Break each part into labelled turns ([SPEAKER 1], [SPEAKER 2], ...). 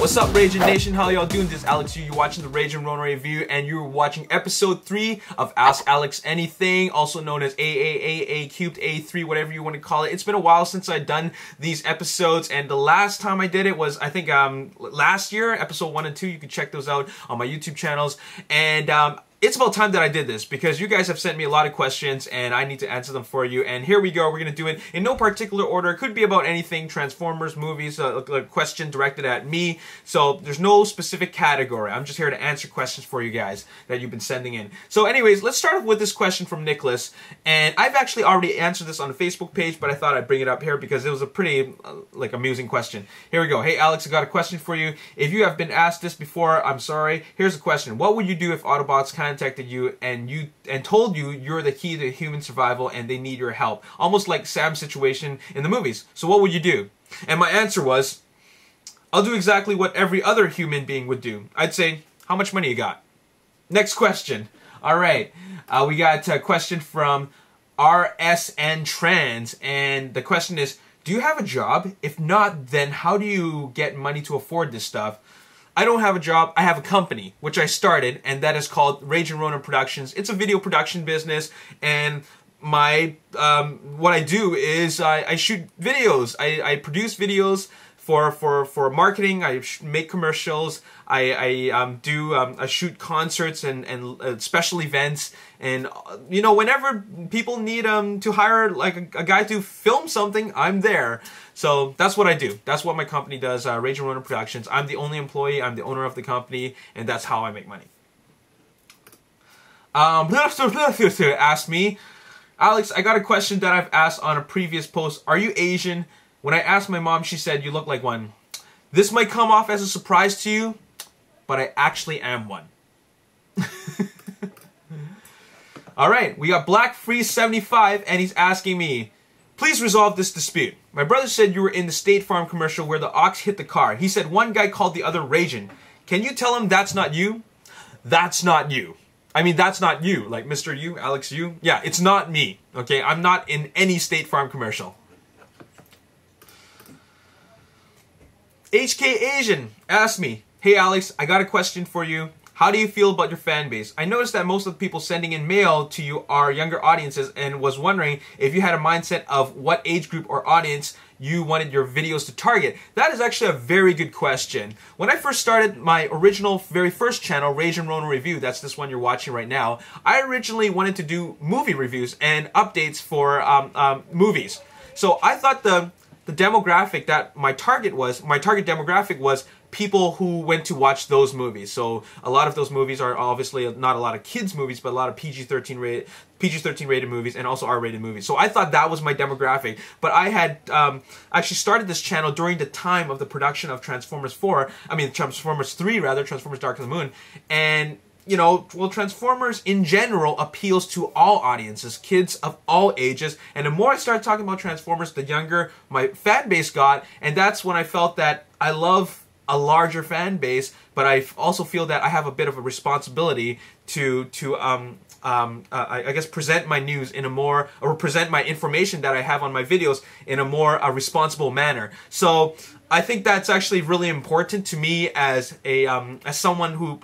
[SPEAKER 1] What's up, Ragin Nation? How y'all doing? This is Alex. You're watching the Ragin Ronin review, and you're watching episode 3 of Ask Alex Anything, also known as A cubed, A3, whatever you want to call it. It's been a while since I've done these episodes, and the last time I did it was, I think, last year, episode 1 and 2. You can check those out on my YouTube channels, and it's about time that I did this because you guys have sent me a lot of questions and I need to answer them for you. And here we go. We're going to do it in no particular order. It could be about anything, Transformers, movies, a question directed at me. So there's no specific category. I'm just here to answer questions for you guys that you've been sending in. So anyways, let's start with this question from Nicholas. And I've actually already answered this on the Facebook page, but I thought I'd bring it up here because it was a pretty amusing question. Here we go. Hey Alex, I got a question for you. If you have been asked this before, I'm sorry. Here's a question. What would you do if Autobots contacted you and told you you're the key to human survival and they need your help? Almost like Sam's situation in the movies. So what would you do? And my answer was, I'll do exactly what every other human being would do. I'd say, how much money you got? Next question. Alright, we got a question from RSN Trans, and the question is, do you have a job? If not, then how do you get money to afford this stuff? I don't have a job. I have a company, which I started, and that is called Ragin Ronin Productions. It's a video production business, and my what I do is I shoot videos. I produce videos for marketing. I make commercials. I shoot concerts and special events, and you know, whenever people need to hire like a guy to film something, I'm there. So that's what I do. That's what my company does, Ragin Ronin Productions. I'm the only employee. I'm the owner of the company, and that's how I make money. Asked me, Alex, I got a question that I've asked on a previous post. Are you Asian? When I asked my mom, she said you look like one. This might come off as a surprise to you, but I actually am one. Alright, we got Black Freeze 75, and he's asking me, please resolve this dispute. My brother said you were in the State Farm commercial where the ox hit the car. He said one guy called the other Ragin. Can you tell him that's not you? That's not you. I mean, that's not you. Like Mr. You, Alex You. Yeah, it's not me. Okay, I'm not in any State Farm commercial. HK Asian asked me, hey Alex, I got a question for you. How do you feel about your fan base? I noticed that most of the people sending in mail to you are younger audiences, and was wondering if you had a mindset of what age group or audience you wanted your videos to target. That is actually a very good question. When I first started my original, very first channel, Ragin Ronin Review, that's this one you're watching right now, I originally wanted to do movie reviews and updates for movies. So I thought the demographic that my target demographic was people who went to watch those movies. So a lot of those movies are obviously not a lot of kids movies, but a lot of PG-13 rated movies, and also R-rated movies. So I thought that was my demographic. But I had actually started this channel during the time of the production of Transformers 3 rather, Transformers Dark of the Moon. And you know, well, Transformers in general appeals to all audiences, kids of all ages. And the more I started talking about Transformers, the younger my fan base got. And that's when I felt that I love a larger fan base, but I also feel that I have a bit of a responsibility to I guess present my news in a more, or present my information that I have on my videos in a more responsible manner. So I think that's actually really important to me as someone who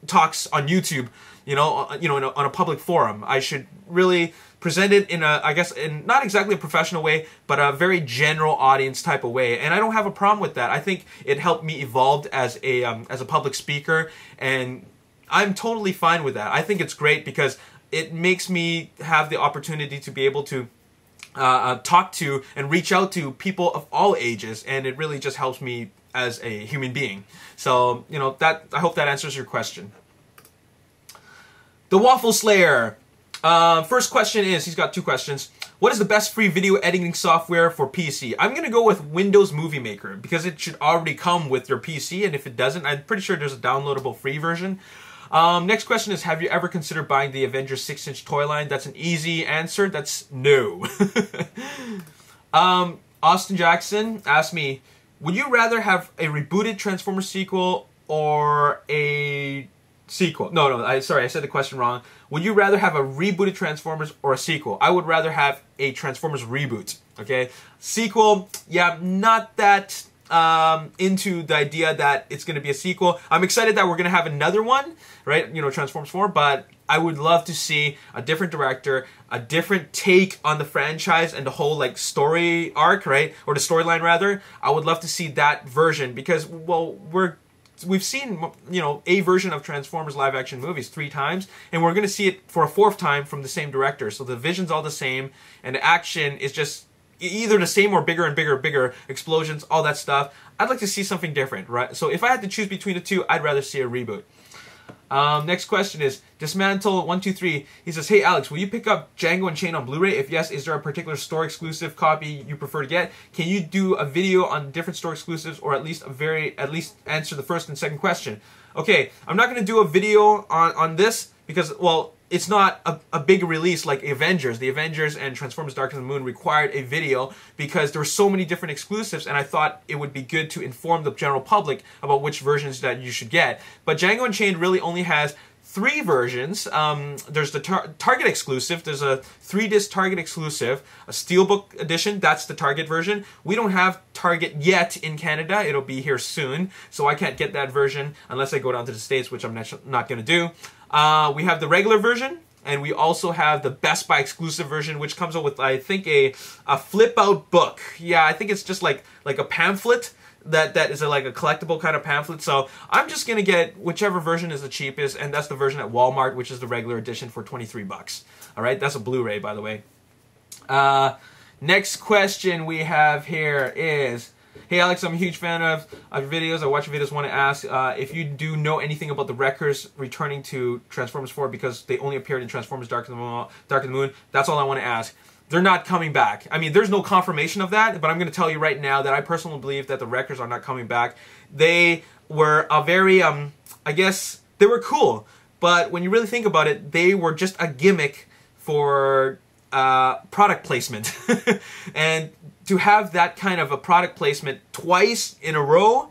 [SPEAKER 1] talks on YouTube, you know, on a public forum. I should really present it in a, I guess, in not exactly a professional way, but a very general audience type of way. And I don't have a problem with that. I think it helped me evolve as a public speaker, and I'm totally fine with that. I think it's great because it makes me have the opportunity to be able to talk to and reach out to people of all ages, and it really just helps me as a human being. So, you know, that, I hope that answers your question. The Waffle Slayer. First question is, he's got 2 questions. What is the best free video editing software for PC? I'm going to go with Windows Movie Maker because it should already come with your PC, and if it doesn't, I'm pretty sure there's a downloadable free version. Next question is, have you ever considered buying the Avengers 6-inch toy line? That's an easy answer. That's no. Austin Jackson asked me, would you rather have a rebooted Transformers sequel or a sequel? Sorry, I said the question wrong. Would you rather have a rebooted Transformers or a sequel? I would rather have a Transformers reboot, okay? Sequel, yeah, not that into the idea that it's going to be a sequel. I'm excited that we're going to have another one, right? You know, Transformers 4, but I would love to see a different director, a different take on the franchise and the whole like story arc, right? Or the storyline rather. I would love to see that version because, well, we've seen, you know, a version of Transformers live action movies 3 times, and we're going to see it for a 4th time from the same director. So the vision's all the same, and the action is just either the same or bigger and bigger explosions, all that stuff. I'd like to see something different, right? So if I had to choose between the two, I'd rather see a reboot. Next question is Dismantle123. He says, "Hey Alex, will you pick up Django Unchained on Blu-ray? If yes, is there a particular store exclusive copy you prefer to get? Can you do a video on different store exclusives, or at least answer the first and second question?" Okay, I'm not going to do a video on this because, well, it's not a big release like Avengers. The Avengers and Transformers Dark of the Moon required a video because there were so many different exclusives, and I thought it would be good to inform the general public about which versions that you should get. But Django Unchained really only has 3 versions. There's the Target exclusive. There's a 3-disc Target exclusive, a Steelbook edition. That's the Target version. We don't have Target yet in Canada. It'll be here soon, so I can't get that version unless I go down to the States, which I'm not going to do. We have the regular version, and we also have the Best Buy exclusive version, which comes out with, I think, a flip-out book. Yeah, I think it's just like a pamphlet that is like a collectible kind of pamphlet. So I'm just going to get whichever version is the cheapest, and that's the version at Walmart, which is the regular edition for 23 bucks. All right, that's a Blu-ray, by the way. Next question we have here is, "Hey Alex, I'm a huge fan of your videos. I watch your videos. Want to ask if you do know anything about the Wreckers returning to Transformers 4 because they only appeared in Transformers Dark of the Moon. That's all I want to ask." They're not coming back. I mean, there's no confirmation of that, but I'm going to tell you right now that I personally believe that the Wreckers are not coming back. They were a very, I guess, they were cool, but when you really think about it, they were just a gimmick for product placement. And to have that kind of a product placement twice in a row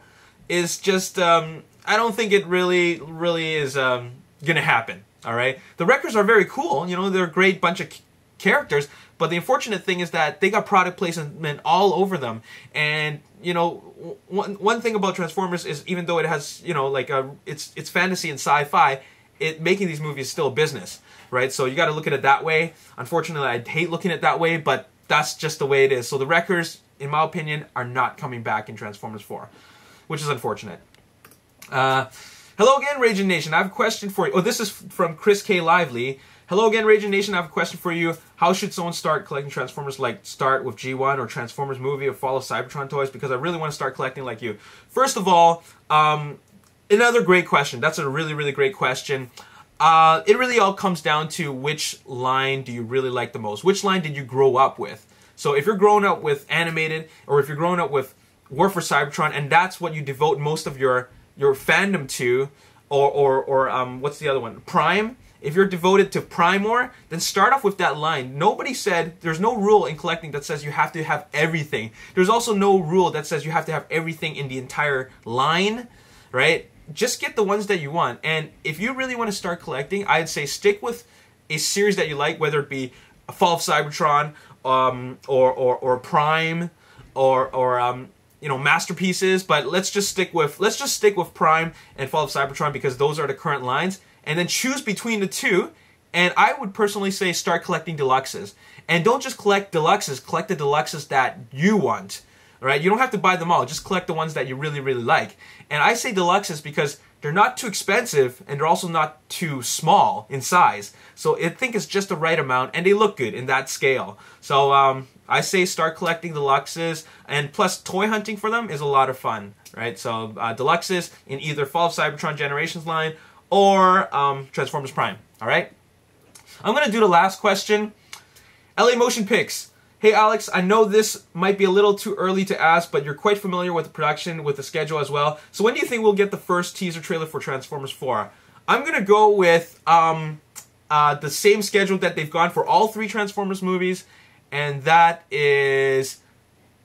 [SPEAKER 1] is just, I don't think it really is going to happen, all right? The Wreckers are very cool. You know, they're a great bunch of characters, but the unfortunate thing is that they got product placement all over them. And, you know, one thing about Transformers is even though it has, you know, like it's fantasy and sci-fi, making these movies is still a business, right? So you got to look at it that way. Unfortunately, I hate looking at it that way, but that's just the way it is. So the Wreckers, in my opinion, are not coming back in Transformers 4, which is unfortunate. Hello again, Ragin Nation. I have a question for you. Oh, this is from Chris K. Lively. "Hello again, Ragin Nation. I have a question for you. How should someone start collecting Transformers? Like start with G1 or Transformers movie or Fall of Cybertron toys? Because I really want to start collecting like you." First of all, another great question. That's a really, really great question. It really all comes down to which line do you really like the most? Which line did you grow up with? So if you're growing up with animated, or if you're growing up with War for Cybertron, and that's what you devote most of your fandom to, or what's the other one? Prime. If you're devoted to Primor, then start off with that line. Nobody said, there's no rule in collecting that says you have to have everything. There's also no rule that says you have to have everything in the entire line, right? Just get the ones that you want. And if you really want to start collecting, I'd say stick with a series that you like, whether it be Fall of Cybertron, or Prime, or you know, masterpieces. But let's just stick with Prime and Fall of Cybertron because those are the current lines. And then choose between the two. And I would personally say start collecting deluxes. And don't just collect deluxes, collect the deluxes that you want. Right? You don't have to buy them all. Just collect the ones that you really, really like. And I say deluxes because they're not too expensive and they're also not too small in size. So I think it's just the right amount and they look good in that scale. So I say start collecting deluxes, and plus toy hunting for them is a lot of fun. Right? So deluxes in either Fall of Cybertron Generations line or Transformers Prime. Alright? I'm going to do the last question. LA Motion Picks. "Hey Alex, I know this might be a little too early to ask, but you're quite familiar with the production, with the schedule as well. So when do you think we'll get the first teaser trailer for Transformers 4? I'm going to go with the same schedule that they've gone for all 3 Transformers movies, and that is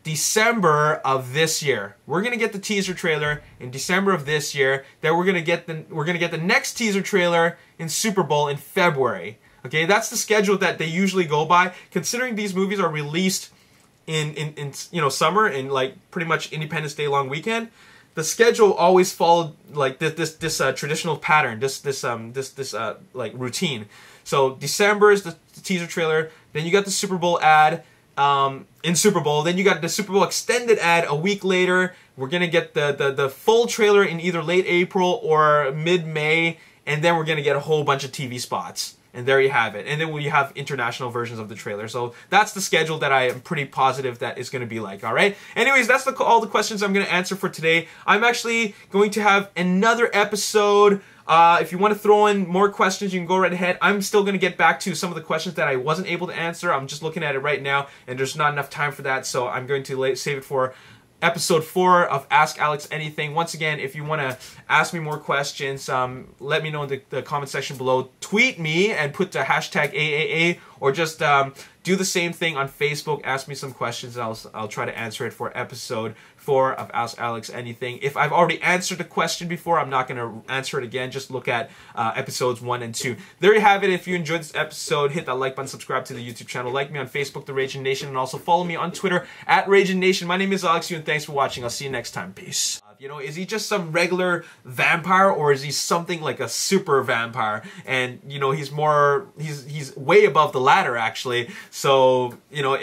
[SPEAKER 1] December of this year. We're going to get the teaser trailer in December of this year. Then we're going to get the next teaser trailer in Super Bowl in February. Okay, that's the schedule that they usually go by. Considering these movies are released in you know, summer and like pretty much Independence Day long weekend, the schedule always followed like this traditional pattern, this like routine. So December is the teaser trailer, then you got the Super Bowl ad in Super Bowl, then you got the Super Bowl extended ad a week later. We're gonna get the full trailer in either late April or mid-May, and then we're gonna get a whole bunch of TV spots. And there you have it. And then you have international versions of the trailer. So that's the schedule that I am pretty positive that is going to be like, all right? Anyways, that's all the questions I'm going to answer for today. I'm actually going to have another episode. If you want to throw in more questions, you can go right ahead. I'm still going to get back to some of the questions that I wasn't able to answer. I'm just looking at it right now, and there's not enough time for that. So I'm going to save it for Episode 4 of Ask Alex Anything. Once again, if you want to ask me more questions, let me know in the comment section below. Tweet me and put the hashtag AAA, or just do the same thing on Facebook. Ask me some questions, and I'll try to answer it for Episode 4 of Ask Alex Anything. If I've already answered a question before, I'm not going to answer it again. Just look at Episodes 1 and 2. There you have it. If you enjoyed this episode, hit that like button, subscribe to the YouTube channel, like me on Facebook, The Ragin Nation, and also follow me on Twitter at Ragin Nation. My name is Alex, and thanks for watching. I'll see you next time. Peace. You know, is he just some regular vampire, or is he something like a super vampire? And, you know, he's way above the ladder, actually. So, you know,